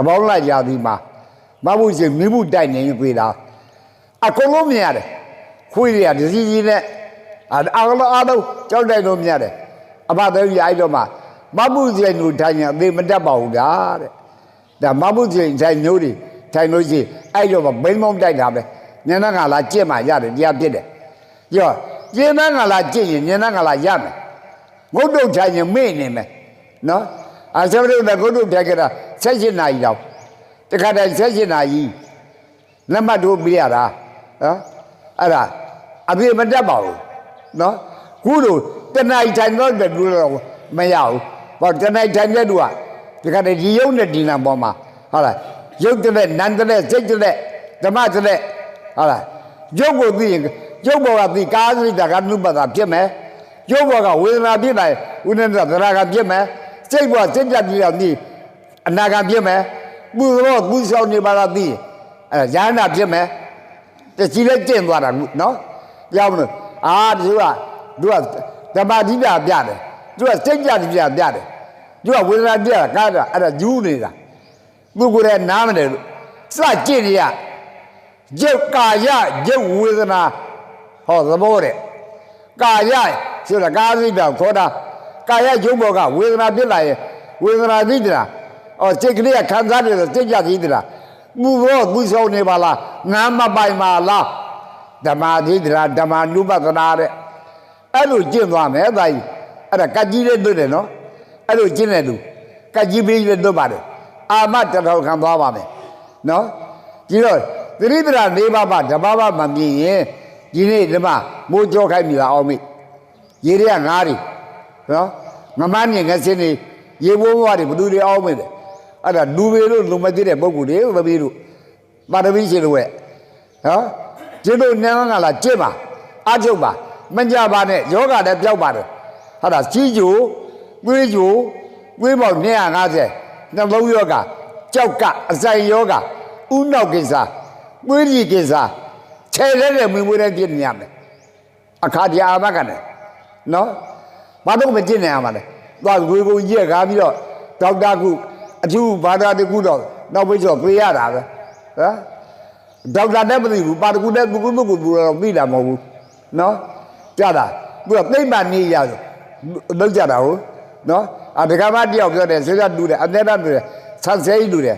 ဘောင်းလိုက်ကြသည်မှာမဘူးစီမိမှုတိုက်နေပြီလားအကုန်လုံးမြင်ရတယ်ခွေးတွေကဒစီကြီးနဲ့အားလုံးကြောက်တိုက်လို့မြင်ရတယ်အဘတော်ကြီးအဲ့တော့မှမဘူးစီလူထိုင်ရင်အသေးမတက်ပါဘူးဗျာတဲ့ဒါမဘူးစီထိုင်မျိုးတွေထိုင်လို့ရှိအဲ့တော့ဘိန်းမောင်းတိုက်တာပဲညနေကလာကြက်မှရတယ်တရားပြစ်တယ်ပြောညနေကလာကြက်ရင်ညနေကလာရမယ်ငုတ်တုတ်ထိုင်ရင်မေ့နေမယ်နော်အစမရုံကငုတ်တုတ်ထိုင်ကြတာ16နာရီတော့တခါတည်း16နာရီလက်မှတ်ထိုးပြရတာနော်အဲ့ဒါအပြည့်မတက်ပါဘူးနော်ခုလိုတဏှာထိုင်တော့တယ်လို့မရဘူးဘာတဏှာထိုင်တဲ့သူကဒီကနေ့ဒီယုံနဲ့ဒီနာပေါ်မှာဟုတ်လားရုပ်တဲ့နန္တတဲ့စိတ်တဲ့ဓမ္မတဲ့ဟုတ်လားရုပ်ကိုသိရင်ရုပ်ဘောကသိကာသရိတာကနုပတာဖြစ်မယ်ရုပ်ဘောကဝေဒနာဖြစ်တယ်ဥဒ္ဒသရကဖြစ်မယ်စိတ်ဘောစိတ်ပြပြီးတော့သိအနာကဖြစ်မယ်ပူတော့ပူဆောင်နေပါလားသိအဲ့ဒါဉာဏ်ဖြစ်မယ်တချီလည်းကျင့်သွားတာနော်ကြောက်မလို့သူကဓမ္မတိပြပြတယ်သူကစိတ်ကြတိပြပြတယ်သူကဝေဒနာပြကားတာအဲ့ဒါယူနေတာသူကိုယ်လည်းနားမတယ်လို့စကြည့်နေရရုပ်ကာယရုပ်ဝေဒနာဟောသဘောတဲ့ကာယဆိုတာကာသီတောင်ခေါ်တာကာယရုပ်ဘောကဝေဒနာဖြစ်လာရင်ဝေဒနာသိတာစိတ်ကလေးကခံစားတယ်ဆိုစိတ်ကြသိတာပူတော့ပူဆောင်နေပါလားငါမပိုင်ပါလားဓမ္မသိတာဓမ္မနုပသနာတဲ့အဲ့လိုကျင့်သွားမယ်ဒါကြီးအဲ့ဒါကတ်ကြီးလေးတွေ့တယ်နော်အဲ့လိုကျင့်တဲ့လူကတ်ကြီးပြီးလေးတွေ့ပါတယ်အာမတထောင်ခံသွားပါမယ်နော်ဒီတော့သတိပ္ပာ၄ပါးမှဓမ္မပါမမြင်ရင်ဒီနေ့ဓမ္မမိုးကြောခိုင်းပြီလားအောင်မိရေတွေကငါးတွေနော်ငမန်းမြင်ငစင်းတွေရေဘိုးဘွားတွေဘသူတွေအောင်မိတယ်အဲ့ဒါလူပေလို့လူမသိတဲ့ပုဂ္ဂိုလ်တွေသမီးတို့ပါရမီရှင်တို့ရဲ့နော်ဒီလိုနန်းကလာကြည့်ပါအချုပ်ပါမကြပါနဲ့ယောဂလည်းပျောက်ပါတယ်ဟုတ်လားကြီးကျိုးသွေးကျိုးသွေးပေါက်250နှလုံးယောဂကြောက်ကအဆိုင်ယောဂဥနောက်ကိစ္စသွေးကြီးကိစ္စခြေလဲတဲ့ဝင်မွေးတဲ့ပြည့်နေရမယ်အခါတရားအမကနဲ့နော်ဘာလို့မကျင့်နေရမှာလဲသွားဝေကုန်ကြီးကားပြီးတော့ဒေါက်တာကုအထူးဘာသာတကူတော့နောက်ပြီးတော့ပြေးရတာပဲဟမ်ဒေါက်တာလည်းမသိဘူးပါတကူလည်းကူတော့သိတာမဟုတ်ဘူးနော်ကြားတာသူကသိမ့်မှနေရလောက်ကြတာဟုတ်နော်ဒကာမတယောက်ပြောတယ်ဆေးရတူတယ်အသက်တူတယ်ဆက်စိတ်တူတယ်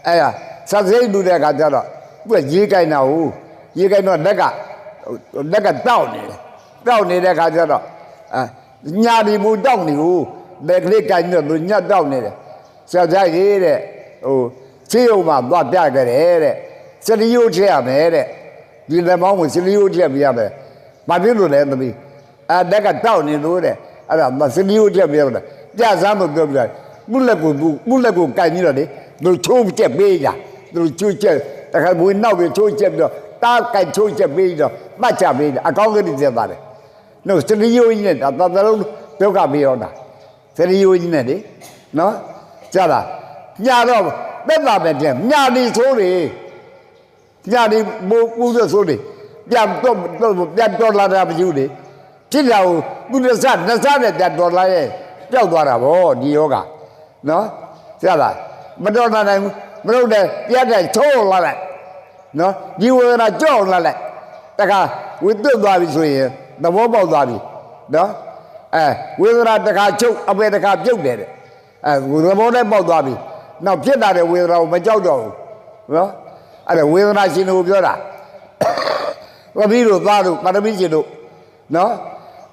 အဲ့ဒါဆက်စိတ်တူတဲ့အခါကျတော့သူကရေးကိုင်းတာဟုတ်ရေးကိုင်းတော့လက်ကတောက်နေတယ်တောက်နေတဲ့အခါကျတော့ညာဒီမူတောက်နေဘူးလက်ကလေးကိုင်းတော့သူညက်တောက်နေတယ်ဆက်ကြရေးတဲ့ချေးုံမှာသွားပြခဲ့တယ်တဲ့စလီယိုထည့်ရမယ်တဲ့ဒီလက်မောင်းကိုစလီယိုထည့်ပြရမယ်ဘာဖြစ်လို့လဲသမီးလက်ကတောက်နေလို့တဲ့အဲ့ဒါစလီယိုထည့်ပြရမယ်ပြစမ်းလို့ပြောပြတယ်မှုလက်ကိုကိုင်ပြီးတော့လေသူချိုးချက်ပေးကြသူချိုးချက်တခါမွေးနောက်ပြီးချိုးချက်ပြီးတော့တားကိုင်ချိုးချက်ပေးတော့မှတ်ချပေးတယ်အကောင်းဆုံးတက်ပါတယ်နော်စလီယိုကြီးနဲ့ဒါသလုံးဒုက္ခပေးရောတာစလီယိုကြီးနဲ့လေနော်ကြားလားညာတော့သက်သာပဲတဲ့ညာဒီဆိုးတွေညာဒီပူဆိုးတွေပြန်တော့လာတာမယူလေဖြစ်တာကိုသူနှစ်ဆနဲ့ပြန်တော်လာရဲ့ပျောက်သွားတာဗောဒီယောဂနော်ကြားလားမတော်နိုင်ဘူးမလို့တဲ့ပြတ်တဲ့ချိုးလာလိုက်နော်ဒီဝေဒနာကြောက်လာလိုက်တခါဝိသွတ်သွားပြီဆိုရင်သဘောပေါက်သွားပြီနော်ဝေဒနာတခါချုပ်အပေတခါပြုတ်တယ်တဲ့သဘောနဲ့ပေါက်သွားပြီနောက်ဖြစ်လာတဲ့ဝေဒနာကိုမကြောက်တော့ဘူးနော်အဲ့ဒါဝေဒနာရှင်တို့ပြောတာဝဘိတို့သားတို့ပါရမီရှင်တို့နော်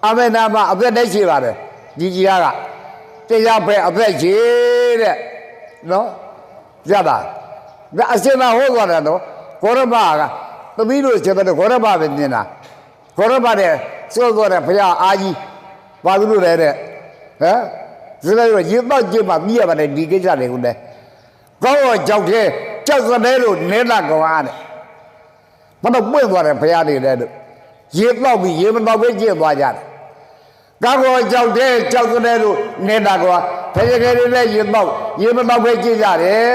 အမေနာမအသက်တည်းရှိပါတယ်ဒီကြီးကတရားပဲအသက်ရှိတဲ့နော်ရတာဒါအစင်မဟောသွားတယ်နော်ဂေါရမကသမီးတို့ချက်တဲ့ဂေါရမပဲမြင်တာဂေါရမတဲ့စိုးသွားတဲ့ဘုရားအာကြီးဘာလို့လဲတဲ့ဟမ်ဒီလိုရေပေါက်ကြည့်မှပြီးရပါတယ်ဒီကိစ္စတွေကိုလည်းကောင်းတော့ကြောက်သေးကြောက်စတဲ့လို့နဲလာကောင်အားတဲ့ဘာလို့ပွင့်သွားတယ်ဘုရားတွေတဲ့ရေပေါက်ပြီးရေမပေါက်ပဲကြည့်သွားကြတယ်ကောင်းတော့ကြောက်သေးကြောက်စတဲ့လို့နဲလာကောင်ဘုရားတွေလည်းရေပေါက်ရေမပေါက်ပဲကြည့်ကြတယ်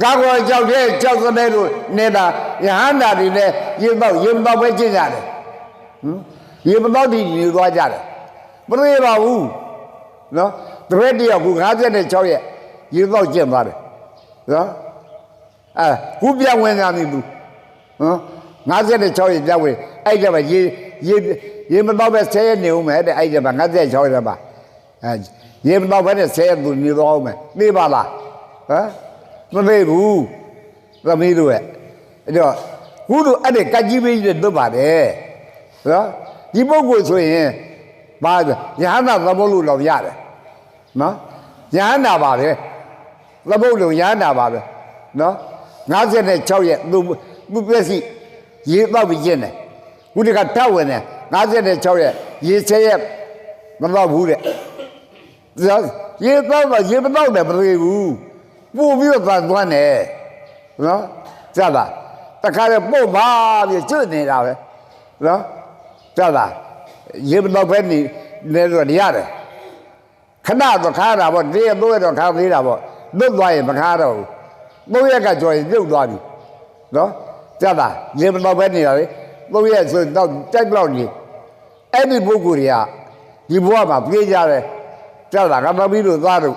ကောင်းတော့ကြောက်သေးကြောက်စတဲ့လို့နဲလာယဟန္တာတွေလည်းရေပေါက်ရေမပေါက်ပဲကြည့်ကြတယ်ရေမပေါက်တည်နေသွားကြတယ်မပြေပါဘူးနော်တပည့်တယောက်က56ရက် ရေတော့ကျင့်သွားတယ်နော်ခုပြောင်းဝင်လာပြီသူနော်56ရက်ပြောင်းဝင်အဲ့ဒါပဲရေမတော့ပဲ10ရက်နေဦးမယ်တဲ့အဲ့ဒါပဲ56ရက်ပါရေမတော့ပဲ10ရက်သူနေတော့မယ်သိပါလားမသိဘူးသမီးတို့ရဲ့အဲ့တော့ခုတို့အဲ့ဒါကကြီးပေးတဲ့တို့ပါတယ်နော်ဒီပုဂ္ဂိုလ်ဆိုရင်ဘာရဟန္တာသဘောလို့တော့ရတယ်နော်ရဟန္တာပါပဲသဘောလို့ရဟန္တာပါပဲနော်56ရက်သူပြည့်စီရေတော့ပြီးကျင်းတယ်ခုတကထပ်ဝင်တယ်56ရက်ရေ10ရက်မတော့ဘူးတဲ့ရေတော့ရေမတော့တယ်မသိဘူးပို့ပြီးတော့သွားတယ်နော်ကြလားတခါလေပို့ပါပြီးကျွတ်နေတာပဲနော်ကြလားရေမတော့ပဲနေတော့ရတယ်ခဏတော့ခါတာပေါ့3ရက်3ရက်တော့ခါသေးတာပေါ့လွတ်သွားရင်မခါတော့ဘူး3ရက်ကကြော်ရင်ပြုတ်သွားပြီနော်ကြလားရေမတော့ပဲနေတာလေ3ရက်ဆိုတော့တိုက်လောက်နေအဲ့ဒီပုဂ္ဂိုလ်တွေကဒီဘဝမှာပြေးကြတယ်ကြလားငါသမီးတို့သားတို့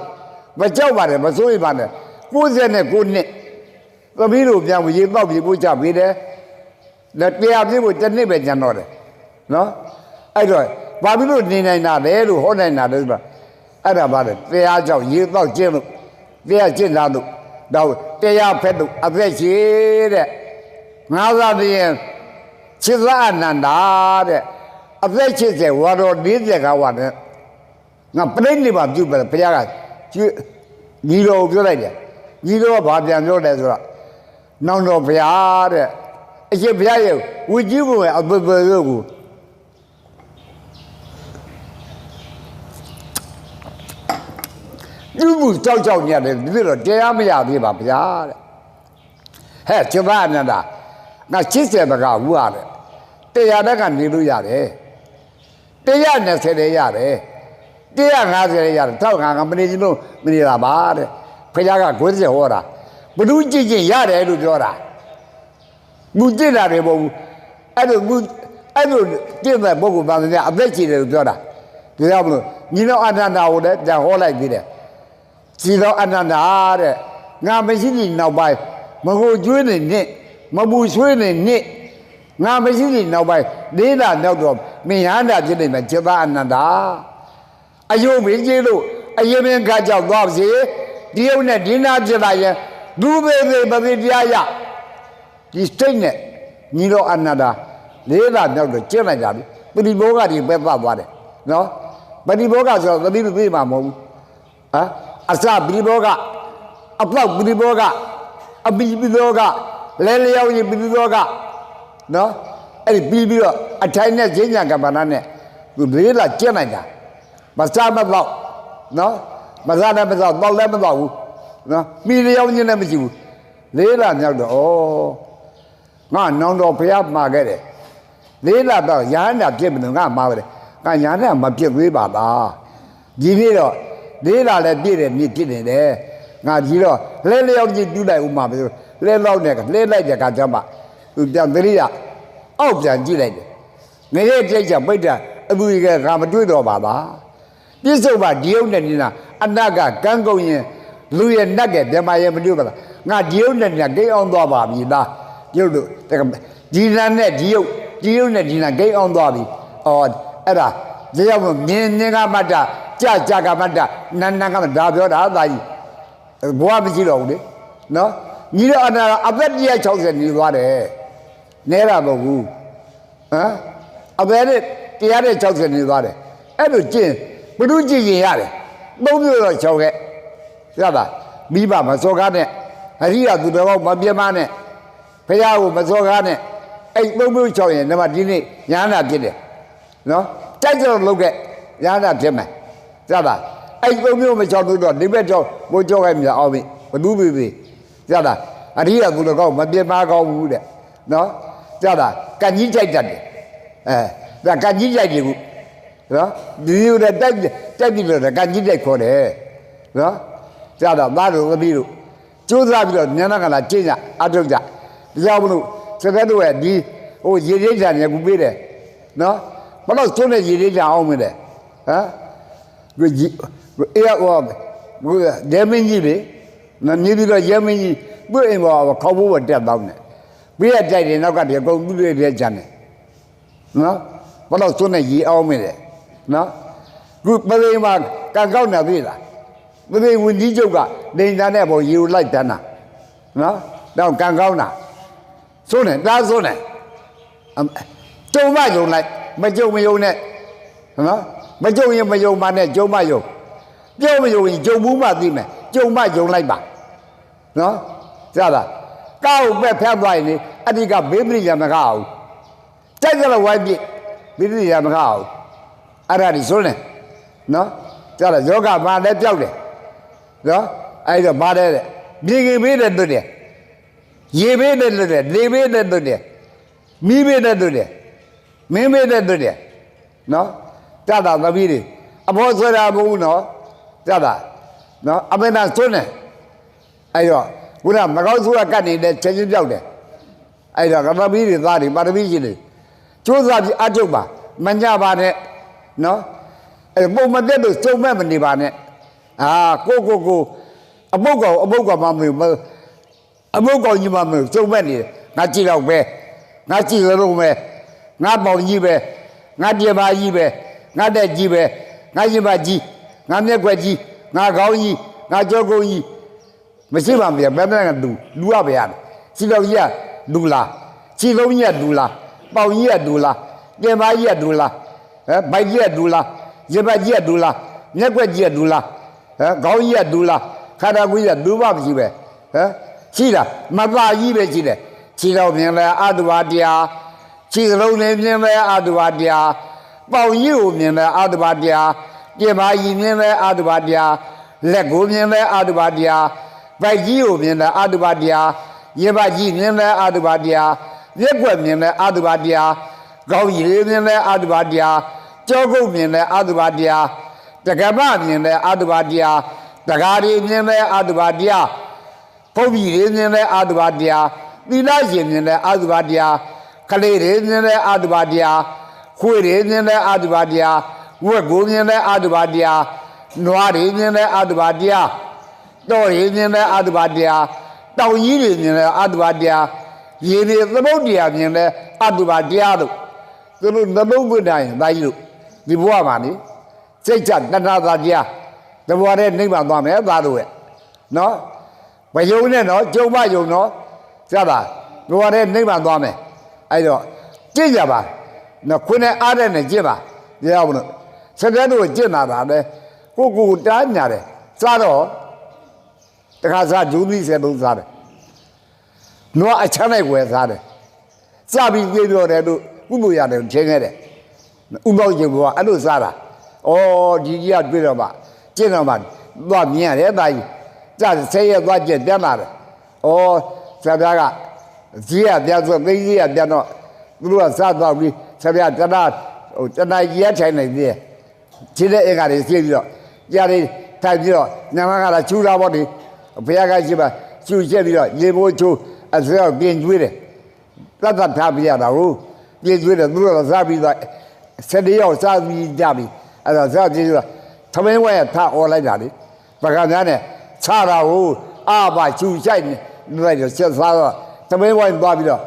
မကြောက်ပါနဲ့မစိုးရိမ်ပါနဲ့69နှစ်သမီးတို့ပြန်ရေပေါက်ပြေပို့ချပေးတယ်လက်တရားပြေဖို့တစ်နှစ်ပဲကျန်တော့တယ်နော်အဲ့တော့ဘာဖြစ်လို့နေနိုင်တာလဲလို့ဟောနိုင်တာလဲဆိုတော့အဲ့ဒါပါလေတရားကြောင့်ရေပေါက်ကျင်းလို့တရားကျင့်လာလို့တော့တရားဖက်လို့အသက်ရှိတဲ့ငါးသာတည်းခြေသာအနန္တာတဲ့အသက်80ဝါတော်40ကဝါနဲ့ငါပြိဋိဘပြုတ်ပဲဘုရားကညီတော်ပြောလိုက်တယ်ညီတော်ကဘာပြန်ပြောတယ်ဆိုတော့နောင်တော်ဘုရားတဲ့အရှင်ဘုရားရဲ့ဝိကြီးဘုံရဲ့အပပရုပ်ကိုသူ့ဘူးကြောက်ညက်တယ်ဒီလိုတရားမရသေးပါဗျာတဲ့ဟဲ့ကျမအနန္ဒာငါ80ဘကဝူရတယ်တရားတက်ကနေလို့ရတယ်120လည်းရတယ်150လည်းရတယ်ထောက်ငါမနေချင်းလို့မနေတာပါတဲ့ဖခင်က90ဟောတာဘ누구ကြည့်ချင်းရတယ်လို့ပြောတာငူကြည့်တာတွေမဟုတ်ဘူးအဲ့လိုကြည့်တဲ့ပုဂ္ဂိုလ်ပါမယ်အသက်ကြီးတယ်လို့ပြောတာဒါကြောင့်မလို့ညီတော်အနန္ဒာကိုလည်းပြန်ဟောလိုက်သေးတယ်ညီတော်အနန္ဒာတဲ့ငါမရှိသည့်နောက်ပိုင်းမကိုကျွေးနေနဲ့မပူဆွေးနေနဲ့ငါမရှိသည့်နောက်ပိုင်းလေးလာနောက်တော့မင်းဟန္တာဖြစ်နေမယ်จิตအနန္ဒာအယုံမင်းကြီးလို့အရင်မင်းခါကြောက်သွားပါစေဒီယုံနဲ့ဒီနာဖြစ်လာရင်ဒုဘေဘေပပိတရားရဒီစိတ်နဲ့ညီတော်အနန္ဒာလေးလာနောက်တော့ကျင့်လိုက်ကြပြီပရိဘောဂတွေပဲပတ်သွားတယ်နော်ပရိဘောဂဆိုတော့သမီးတို့သိမှာမဟုတ်ဘူးအစပရိဘောဂအပေါက်ပရိဘောဂအပိပရိဘောဂလဲလျောက်ရင်ပရိဘောဂနော်အဲ့ဒီပြီးတော့အထိုင်နဲ့ဈဉ္ညာကပ္ပနာနဲ့သူလေးလာကျင့်လိုက်တာမစားမတော့နော်မစားလည်းမတော့တော့လည်းမတော့ဘူးနော်ပြီးလျောက်ခြင်းလည်းမရှိဘူးလေးလာမြောက်တော့ဩငါနောင်တော်ဘုရားမှာခဲ့တယ်လေးလာတော့ရဟန္တာပြည့်မလို့ငါမှာပဲငါရဟန္တာမပြည့်သေးပါလားဒီနေ့တော့လေးလာလည်းပြည့်တယ်မြည့်ပြည့်နေတယ်ငါဒီတော့လဲလျောက်ခြင်းပြုလိုက်ဦးမှာပဲလဲလောက်နဲ့လဲလိုက်တဲ့ကကြမ်းပါသူပြန်သတိရအောက်ပြန်ကြည့်လိုက်တယ်ငရဲကြိတ်ချပိတ်တာအပူကြီးကမတွေ့တော့ပါလားပြစ္ဆုတ်ပါဒီယုံနဲ့နေတာအနတ်ကကန်းကုန်ရင်လူရဲ့နတ်ကဓမ္မရဲ့မတွေ့ပါလားငါဒီယုံနဲ့နေတာဂိမ်းအောင်သွားပါပြီလားပြုတ်လို့ဒီနတ်နဲ့ဒီယုံနဲ့ဒီနတ်ဂိမ်းအောင်သွားပြီအဲ့ဒါဒီရောက်မြင်ကမတ္တကြကမတ္တနန္နကမဒါပြောတာသာကြီးဘဝမရှိတော့ဘူးလေနော်ညီတော်အနာအသက်160နေသွားတယ်နဲတာမဟုတ်ဘူးအသက်160နေသွားတယ်အဲ့လိုကျင့်ဘ누구ကြည့်ရင်ရတယ်သုံးမျိုးတော့ချောက်ခဲ့ရပါမိဘမစောကားနဲ့အရိယာသူတော်မပြမနဲ့ဘုရားကိုမစောကားနဲ့အဲ့သုံးမျိုးချောက်ရင်ဒီမှာဒီနေ့ညာနာဖြစ်တယ်နော်တိုက်ကြတော့လုပ်ခဲ့ညာနာဖြစ်မယ်ရပါအဲ့သုံးမျိုးမချောက်လို့တော့ဒီဘက်တော့ဘိုးကြောက်ခဲ့မြအောင်ပြီဘ누구ပြီရတာအရိယာသူတော်ကောင်းမပြမကောင်းဘူးတဲ့နော်ကြတာကံကြီးကြိုက်တတ်တယ်ဒါကံကြီးကြိုက်တယ်ခုနော်ဒီလိုတက်ပြီးတော့ကံကြီးကြိုက်ခေါ်တယ်နော်ကြတာသားတို့သမီးတို့ကျိုးစားပြီးတော့ဉာဏ်ကလာကျင့်ကြအထုတ်ကြဒါကြောင့်မလို့စကားတို့ရဲ့ဒီရေရိတ်ကြံရကူပေးတယ်နော်ဘလို့ကျုံးတဲ့ရေရိတ်ကြံအောင်မလဲအေး ရဲမင်းကြီးလေနေပြီးတော့ရဲမင်းကြီးသူ့အိမ်ပေါ်ခေါက်ဖို့တက်တော့နေပြီးရကြိုက်တယ်နောက်ကတည်းကကုန်သူတွေထဲကြတယ်နော်ဘာလို့စွနဲ့ရီအောင်မင်းလဲနော်ခုပသိမ်မှာကံကောက်နေပြီလားပသိမ်ဝင်ကြီးချုပ်ကဒိန်သားနဲ့ပေါ်ရီကိုလိုက်တန်းတာနော်တော့ကံကောက်တာစွနဲ့တားစွနဲ့ကြုံမယုံလိုက်မကြုံမယုံနဲ့နော်မကြုံရင်မယုံပါနဲ့ကြုံမယုံပြောမယုံရင်ကြုံဘူးမှသိမယ်ကြုံမယုံလိုက်ပါနော်ကြားလားကောက်ပဲဖျက်သွားရင်လေအတိကဘေးပရိယာမကအောင်ကြိုက်ကြလို့ဝိုင်းပြဘေးပရိယာမကအောင်အဲ့ဒါဒီဆိုနေနော်ကြားလားယောဂဘာလဲပြောက်တယ်နော်အဲ့တော့ပါတယ်တဲ့မြေကြီးဘေးနဲ့တွေ့တယ်ရေဘေးနဲ့တွေ့တယ်လေဘေးနဲ့တွေ့တယ်မီးဘေးနဲ့တွေ့တယ်မင်းဘေးနဲ့တွေ့တယ်နော်ကြားတာသမီးတွေအဘောဆွဲတာမဟုတ်ဘူးနော်ကြားတာနော်အမေနာစွန်းနေအဲ့တော့ခုနမကောင်းဆိုးကကတ်နေတဲ့ချက်ချင်းပြောက်တယ်အဲ့တော့ကသမီးတွေသားတွေပါရမီရှင်တွေကျိုးစားပြီးအထုတ်ပါမညပါနဲ့နော်အဲ့ပုံမတက်လို့စုံမဲ့မနေပါနဲ့ကိုအပုတ်ကောင်မမေဘူးအပုတ်ကောင်ကြီးမမေဘူးစုံမဲ့နေငါကြည့်တော့ပဲငါကြည့်လို့ပဲငါပေါင်ကြီးပဲငါပြေပါကြီးပဲငါတက်ကြီးပဲငါရင်ပါကြီးငါမျက်ွက်ကြီးငါခေါင်းကြီးငါကြောကုန်းကြီးမရှိပါဘူးဘယ်မှကလူရပါရတယ်စီတော်ကြီးကလူလားခြေလုံးကြီးကလူလားပေါင်ကြီးကလူလားပြင်ပါကြီးကလူလားဘိုက်ကြီးကလူလားရင်ပါကြီးကလူလားမျက်ွက်ကြီးကလူလားခေါင်းကြီးကလူလားခါတော်ကြီးကလူပါမရှိပဲရှိလားမသားကြီးပဲရှိတယ်ခြေတော်မြင်လဲအတုပါတရားခြေလုံးလေးမြင်လဲအတုပါတရားပေါင်ကြီးကိုမြင်လဲအတုပါတရားပြင်ပါကြီးမြင်လဲအတုပါတရားလက်ကိုမြင်လဲအတုပါတရားဗိုက်ကြီးကိုမြင်လဲအတုပါတရားရေပါကြီးမြင်လဲအတုပါတရားမျက်ွက်မြင်လဲအတုပါတရားခေါင်းကြီးမြင်လဲအတုပါတရားကြောကုတ်မြင်လဲအတုပါတရားတက္ကမမြင်လဲအတုပါတရားတက္ကာရီမြင်လဲအတုပါတရားဖုတ်ကြီးမြင်လဲအတုပါတရားသီလရှင်မြင်လဲအတုပါတရားခလေးတွေမြင်လဲအတုပါတရားခွေတွေမြင်လဲအတုပါတရားဝက်ကိုမြင်လဲအတုပါတရားနွားတွေမြင်လဲအတုပါတရားတော်ရည်မြင်လဲအတုပါတရားတောင်ကြီးတွေမြင်လဲအတုပါတရားရေတွေသမုတ်တရားမြင်လဲအတုပါတရားတို့သူတို့သမုတ်ပွတိုင်းဒါကြီးတို့ဒီဘဝမှာနေစိတ်ချတဏှာသာတရားတဘဝနဲ့နိဗ္ဗာန်သွားမယ်သားတို့ရဲ့နော်မယုံနဲ့နော်ကြုံမယုံနော်ကြားပါဘဝနဲ့နိဗ္ဗာန်သွားမယ်အဲ့တော့ကြည့်ကြပါနော်ခွနဲ့အားတဲ့နဲ့ကြည့်ပါတရားဘုလို့ဆက်တဲ့တို့ကြည့်လာတာလေကိုတားညာတယ်စားတော့တခါစားဂျူးသီးဆယ်သုံးစားတယ်နွားအချမ်းလိုက်ဝယ်စားတယ်စပြီးပြေးပြောတယ်တို့ကုမှုရတယ်ချင်းခဲ့တယ်ဥပေါင်းကျင်ဘုရားအဲ့လိုစားတာဩဒီကြီးကတွေ့တော့မှကျင့်တော့မှသွားမြင်ရတယ်တာကြီးကြဆဲရက်သွားကျက်ပြန်လာတယ်ဩဆရာပြားကဈေးကပြန်ဆိုသိကြီးကပြန်တော့သူတို့ကစားတော့ပြီးဆရာပြားတနာကြီးရထိုင်နေသေးတယ်ခြေတဲ့အိမ်ကတွေစီးပြီးတော့ကြားလေးထိုင်ပြီးတော့ညမကလာချူတာပေါ့ဒီဘုရားကရှိပါချူချက်ပြီးတော့ရေဘိုးချိုးအစရောပြင်ကျွေးတယ်တတ်ထားပြရတာဟုတ်ပြင်ကျွေးတယ်သူတို့ကစားပြီးတော့7ရောက်စားပြီးကြပြီအဲ့တော့စားပြီးတော့သမင်းဝဲထားអော်လိုက်တာလေပကံများနဲ့ချတာဟုတ်အာပါချူဆိုင်နေလိုက်တော့ဆက်စားတော့သမင်းဝဲသွားပြီးတော့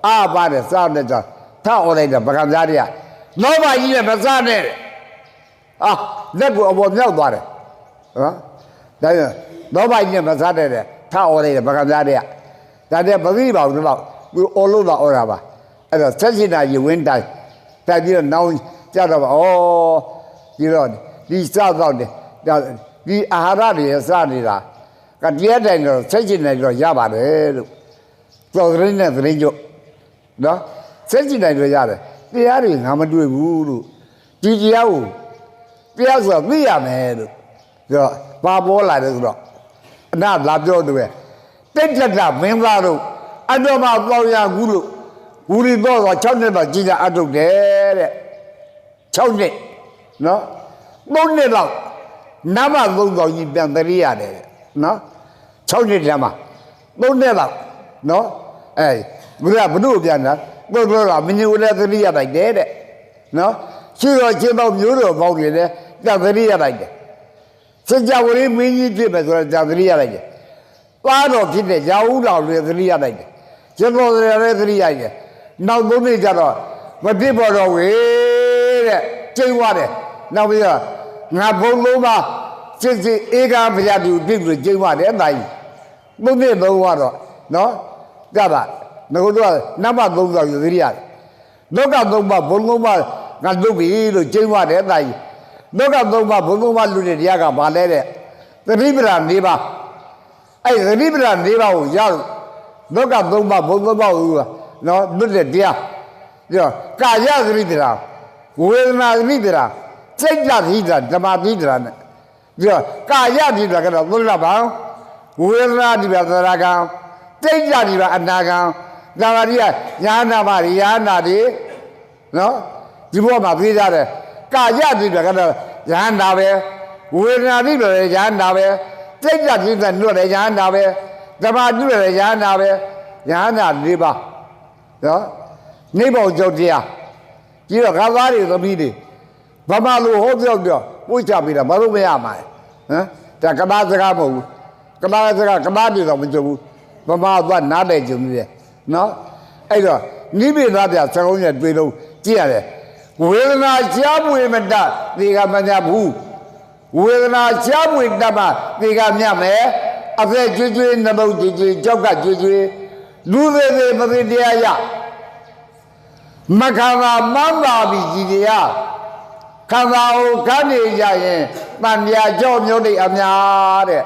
အာပါနဲ့စားတဲ့တော့ထားអော်လိုက်တာပကံများတွေကလောဘကြီးနဲ့မစားနဲ့လက်ကိုအပေါ်မြောက်သွားတယ်နော်ဒါကြောင့်လောဘကြီးနဲ့မစားတဲ့ထားអော်လိုက်တယ်ပကံများတွေကဒါတဲ့ပသိပါဘူးတော့သူအော်လို့တော့အော်တာပါအဲ့တော့ဆက်ရှိတာရေဝင်းတိုင်းတိုက်ပြီးတော့နောင်ကြတော့ပါဒီတော့ဒီစားတော့တယ်ဒီအာဟာရတွေစားနေတာကတရားတိုင်းတော့ဆက်ရှိနေတော့ရပါတယ်လို့သောကရင်းနဲ့သတင်းကြုတ်နော်ဆက်ရှိနေတော့ရတယ်တရားတွေငါမတွေ့ဘူးလို့ဒီတရားကိုတရားဆိုသိရမယ်လို့ဆိုတော့ဘာပေါ်လာတယ်ဆိုတော့အနာလာပြောတယ်ပဲတိတ်တက်တာမင်းသားတို့အတော်မှပေါရကူလို့ဝူရီတော့6နှစ်တော့ကြီးကြအထုတ်တယ်တဲ့6နှစ်နော်3နှစ်လောက်နမ3000ကြီးပြန်တရိရတယ်နော်6နှစ်တည်းမှာ3နှစ်လောက်နော်ဘုရားဘုတို့ပြန်တာတို့တော့မညိုလည်းတရိရလိုက်တယ်တဲ့နော်ရှိတော့ချင်းတော့မျိုးတော်ပေါင်းနေတယ်ပြန်တရိရလိုက်တယ် စကြဝဠာမင်းကြီးဖြစ်မယ်ဆိုတော့ကြာသတိရလိုက်တယ်သားတော်ဖြစ်တဲ့ရာဟုလောင်လည်းသတိရလိုက်တယ်ကျန်တော်လည်းသတိရရတယ်နောက်သုံးနေ့ကျတော့မဖြစ်ပေါ်တော့ဝေတဲ့ကျိန်းသွားတယ်နောက်ပြီးတော့ငါဘုံလုံးပါစစ်စစ်ဧကဘုရားသူပြည့်ပြီးကျိန်းသွားတယ်အတိုင်းသုံးနေ့သုံးသွားတော့နော်ကြပါငါတို့ကနံပါတ်3ဆိုသတိရတယ်လောက3ပါဘုံလုံးပါငါလုပ်ပြီလို့ကျိန်းသွားတယ်အတိုင်းလောက3ပါဘုံလုံးပါလူတွေတရားကဘာလဲတဲ့သတိပ္ပံ4ပါအဲ့သတိပ္ပံ4ပါကိုရလို့လောက3ပါဘုံ3ပါကိုနော်လွတ်တဲ့တရားပြောကာယသတိပ္ပံဝေဒနာသတိပ္ပံစိတ်ဓာတ်သတိပ္ပံဓမ္မသတိပ္ပံနဲ့ပြောကာယသတိပ္ပံကတော့သုလဘံဝေဒနာသတိပ္ပံသရကံစိတ်ဓာတ်သတိပ္ပံအနာကံဓမ္မတိကညာနာမရိယာနာတွေနော်ဒီဘောမှာပြေးကြတယ်ကာယသတိပ္ပံကတော့ညာနာပဲဝေဒနာသတိပ္ပံလည်းညာနာပဲစိတ်ဓာတ်သတိပ္ပံလွတ်တယ်ညာနာပဲဓမ္မတုလည်းညာနာပဲညာနာ၄ပါးနော်နိဗ္ဗာန်ကြောင့်တရားကြီးတော့ခါသားတွေသမီးတွေဘာမှလို့ဟောပြောပွေးချပြီးတော့မလို့မရမှာဟမ်ဒါကဘာစကားမဟုတ်ဘူးကဘာစကားကဘာတွေတော့မကြဘူးဘာမှသွားနားတယ်ကြုံနေတယ်နော်အဲ့တော့နိဗ္ဗာန်ပြစကုံးရဲ့တွေ့လို့ကြည့်ရတယ်ဝေဒနာရှားပွေမတတ်ဒီကမညဘူးဝေဒနာရှားပွေတတ်မှဒီကမြတ်မယ်အသက်ကျွေးနှလုံးကျွေးကြောက်ကကျွေးလူသေးသေးမသိတရားရမခန္ဓာမမ်းပါပြီကြည်တရားခန္ဓာကိုခန်းနေကြရင်တန်မြာကြော့မျိုးတွေအများတဲ့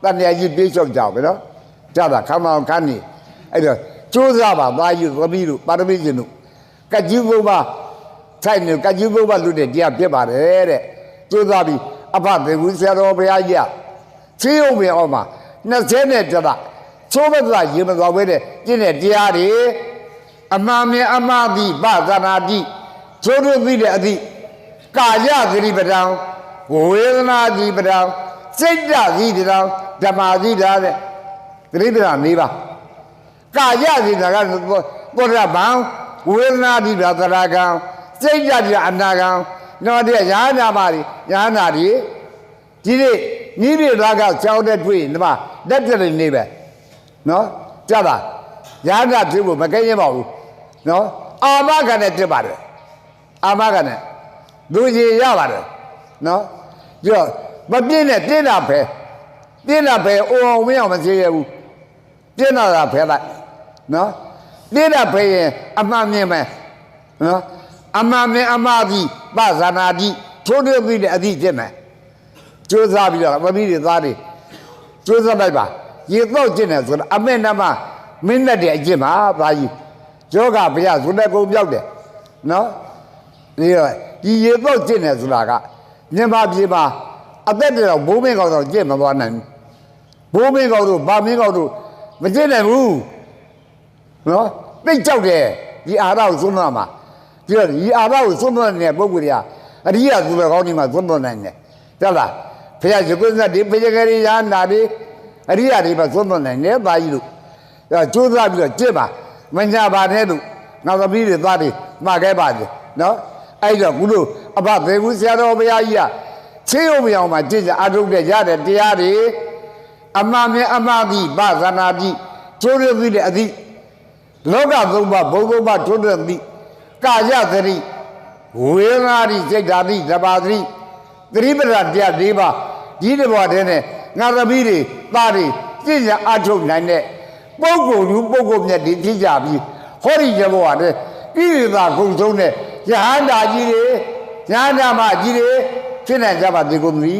တန်မြာကြီးပြေးလျှောက်ကြပဲနော်ကြတာခန္ဓာကိုခန်းနေအဲ့တော့ကျိုးစားပါသွားယူသမီးတို့ပါရမီရှင်တို့ကကြည်ဘုံမှာထိုင်နေကကြည်ဘုံမှာလူတွေတရားပြစ်ပါတယ်တဲ့ကျိုးစားပြီးအဖသေဘူးဆရာတော်ဘုရားကြီးချေးုံပင်အောင်မှာ20နဲ့တရချိုးမသွားရေမသွားပဲတဲ့ကျင့်တဲ့တရားတွေအမှန်မြင်အမှားသည်ပသနာတိချိုးတို့သိတဲ့အသည့်ကာယသတိပဋ္ဌာန်ဝေဒနာသတိပဋ္ဌာန်စိတ်ဓာတ်သတိပဋ္ဌာန်ဓမ္မသတိပဋ္ဌာန်သတိပဋ္ဌာန်၄ပါးကာယသတိပဋ္ဌာန်ကသောရဗံဝေဒနာသတိပဋ္ဌာန်သရကံစိတ်ဓာတ်အနာကံတော့တဲ့ယာနာမတွေယာနာတွေဒီနေ့နိဗ္ဗာန်ကကြောင်းတဲ့တွေ့ဒီမှာလက်ပြနေပဲနော်ကြပါယာနာဖြစ်ဖို့မကဲရင်ပါဘူးနော်အာမခံနဲ့တက်ပါတယ်အာမခံနဲ့လူကြီးရပါတယ်နော်ပြီးတော့မပြင်းနဲ့ပြင်းတာပဲပြင်းတာပဲအိုအောင်မင်းအောင်မစေရဘူးပြင်းတာဖဲလိုက်နော်ပြင်းတာပဲရင်အမှန်မြင်မယ်နော်အမှန်မြင်အမှားပြီးပဇာနာတိထိုးထွင်းပြီးတဲ့အသည့်ဖြစ်မယ်ကျိုးစားပြီးတော့သမီးတွေသားတွေကျိုးစားလိုက်ပါရေတော့ကျင့်တယ်ဆိုတော့အမေနမမင်းနဲ့တည်းအကျင့်ပါသားကြီးယောဂဘုရားဇုနဲ့ကုန်ပြောက်တယ်နော်ဒီရေတော့ကျင့်တယ်ဆိုတာကမြန်မာပြည်မှာအသက်တော်ဘိုးမင်းကောင်တော့ကျင့်မသွားနိုင်ဘူးဘိုးမင်းကောင်တို့ဗာမင်းကောင်တို့မကျင့်နိုင်ဘူးနော်သိကြောက်တယ်ဒီအာရကိုသုံးတော့မှာပြီးတော့ဒီအာရကိုသုံးတော့နေတဲ့ပုဂ္ဂိုလ်တွေကအရိယာသူတော်ကောင်းတွေမှာသုံးတော့နိုင်တယ်ဟုတ်လားဘုရားရှင်ကိုယ်နဲ့ဒီဘုရားကလေးရာနာတွေအရိယာတွေမှာသုံးတော့နိုင်တယ်ပါကြီးတို့ကျိုးစားပြီးတော့ကျင့်ပါမညာပါနဲ့လို့နောက်သမီးတွေသားတွေမှာခဲ့ပါစေနော်အဲ့တော့ခုလို့အဖဘေကူဆရာတော်ဘုရားကြီးကချေးုံမအောင်မှာကျင့်ကြအထုတ်တဲ့ရတဲ့တရားတွေအမှန်မြင်အမှားပြီးပဇာနာတိချိုးရပြီးတဲ့အသည့်လောကသုံးပါဘုံသုံးပါထွန်းတဲ့သည့်ကာယသတိဝေဒနာတိစိတ်ဓာတိဓမ္မသတိသတိပဋ္ဌာန်တရား၄ပါးဒီတစ်ဘောတည်းနဲ့ငါသမီးတွေသားတွေကျင့်ကြအထုတ်နိုင်တဲ့ပုဂ္ဂိုလ်လူပုဂ္ဂိုလ်မြတ်တွေဖြစ်ကြပြီးဟောဒီရဘောကတဲ့ကိရိတာဂုံဆုံးတဲ့ယဟန္တာကြီးတွေယဟန္တာမကြီးတွေဖြစ်နိုင်ကြပါဒီကုန်ပြီ